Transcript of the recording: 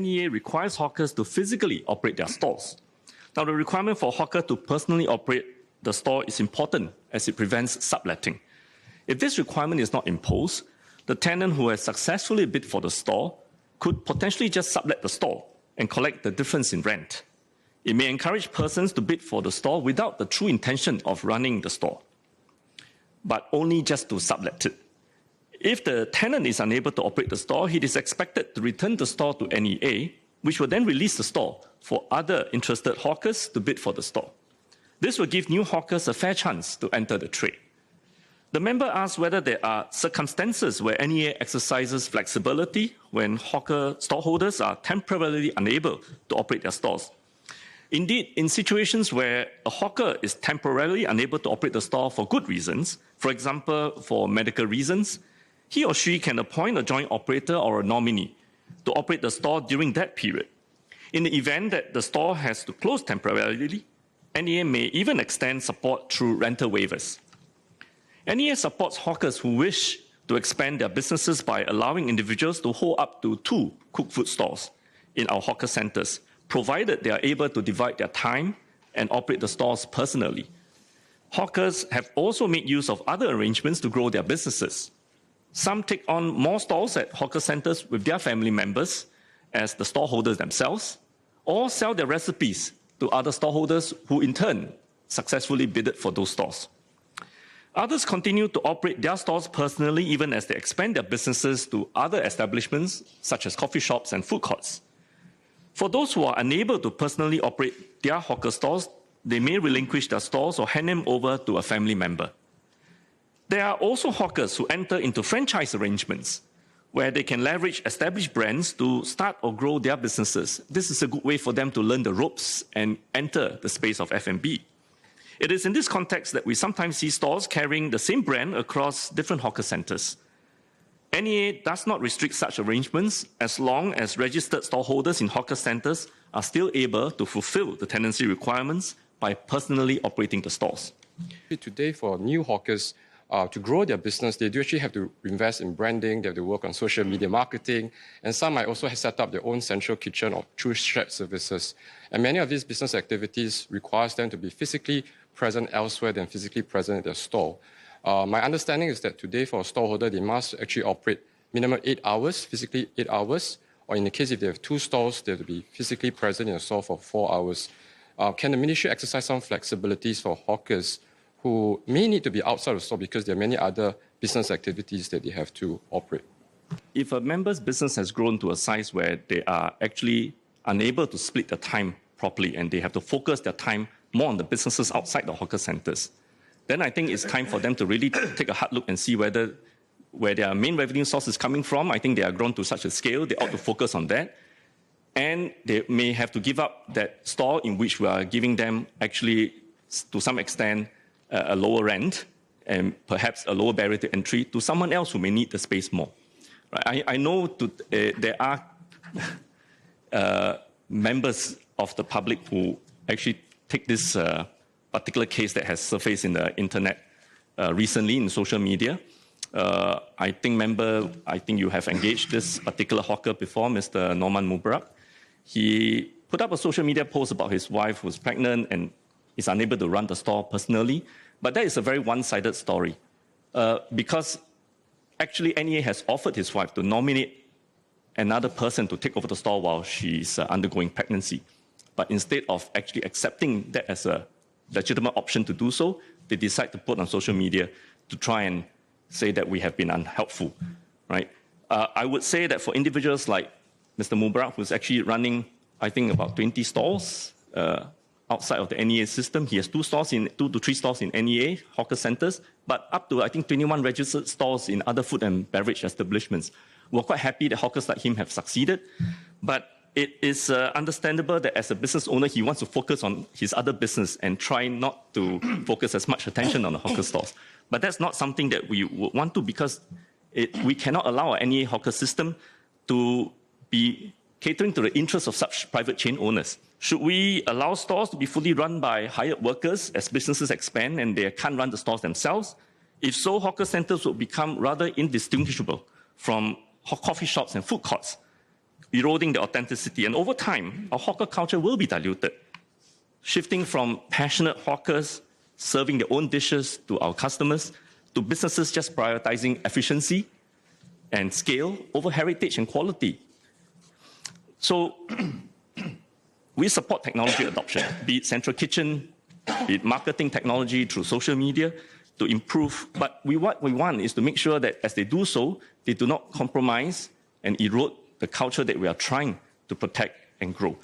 NEA requires hawkers to physically operate their stores. Now, the requirement for a hawker to personally operate the store is important as it prevents subletting. If this requirement is not imposed, the tenant who has successfully bid for the store could potentially just sublet the store and collect the difference in rent. It may encourage persons to bid for the store without the true intention of running the store, but only just to sublet it. If the tenant is unable to operate the store, he is expected to return the store to NEA, which will then release the store for other interested hawkers to bid for the store. This will give new hawkers a fair chance to enter the trade. The member asks whether there are circumstances where NEA exercises flexibility when hawker storeholders are temporarily unable to operate their stores. Indeed, in situations where a hawker is temporarily unable to operate the store for good reasons, for example, for medical reasons, he or she can appoint a joint operator or a nominee to operate the store during that period. In the event that the store has to close temporarily, NEA may even extend support through rental waivers. NEA supports hawkers who wish to expand their businesses by allowing individuals to hold up to 2 cooked food stalls in our hawker centres, provided they are able to divide their time and operate the stores personally. Hawkers have also made use of other arrangements to grow their businesses. Some take on more stalls at hawker centres with their family members as the stallholders themselves, or sell their recipes to other stallholders who in turn successfully bidded for those stalls. Others continue to operate their stores personally even as they expand their businesses to other establishments such as coffee shops and food courts. For those who are unable to personally operate their hawker stores, they may relinquish their stores or hand them over to a family member. There are also hawkers who enter into franchise arrangements where they can leverage established brands to start or grow their businesses. This is a good way for them to learn the ropes and enter the space of F&B. It is in this context that we sometimes see stores carrying the same brand across different hawker centres. NEA does not restrict such arrangements as long as registered stallholders in hawker centres are still able to fulfil the tenancy requirements by personally operating the stores. Today, for new hawkers, to grow their business, they do actually have to invest in branding, they have to work on social media marketing, and some might also have set up their own central kitchen or through shared services. And many of these business activities requires them to be physically present elsewhere than physically present at their store. My understanding is that today for a storeholder, they must actually operate minimum 8 hours, physically 8 hours, or in the case if they have 2 stores, they have to be physically present in a store for 4 hours. Can the ministry exercise some flexibilities for hawkers who may need to be outside of the store because there are many other business activities that they have to operate? If a member's business has grown to a size where they are actually unable to split the time properly and they have to focus their time more on the businesses outside the hawker centres, then I think it's time for them to really take a hard look and see where their main revenue source is coming from. I think they are grown to such a scale, they ought to focus on that. And they may have to give up that store in which we are giving them actually, to some extent, a lower rent and perhaps a lower barrier to entry to someone else who may need the space more. Right? I know there are members of the public who actually take this particular case that has surfaced in the internet recently in social media. I think you have engaged this particular hawker before, Mr. Norman Mubarak. He put up a social media post about his wife who's pregnant and is unable to run the store personally. But that is a very one-sided story because actually NEA has offered his wife to nominate another person to take over the store while she's undergoing pregnancy. But instead of actually accepting that as a legitimate option to do so, they decide to put on social media to try and say that we have been unhelpful. Right? I would say that for individuals like Mr. Mubarak, who's actually running, I think, about 20 stores outside of the NEA system. He has 2 to 3 stores in NEA hawker centres, but up to, I think, 21 registered stores in other food and beverage establishments. We're quite happy that hawkers like him have succeeded, but it is understandable that as a business owner, he wants to focus on his other business and try not to focus as much attention on the hawker stores. But that's not something that we would want to, because we cannot allow our NEA hawker system to be catering to the interests of such private chain owners. Should we allow stores to be fully run by hired workers as businesses expand and they can't run the stores themselves? If so, hawker centres will become rather indistinguishable from coffee shops and food courts. eroding the authenticity. And over time, our hawker culture will be diluted, shifting from passionate hawkers serving their own dishes to our customers, to businesses just prioritizing efficiency and scale over heritage and quality. So we support technology adoption, be it central kitchen, be it marketing technology through social media, to improve. But what we want is to make sure that as they do so, they do not compromise and erode the culture that we are trying to protect and grow.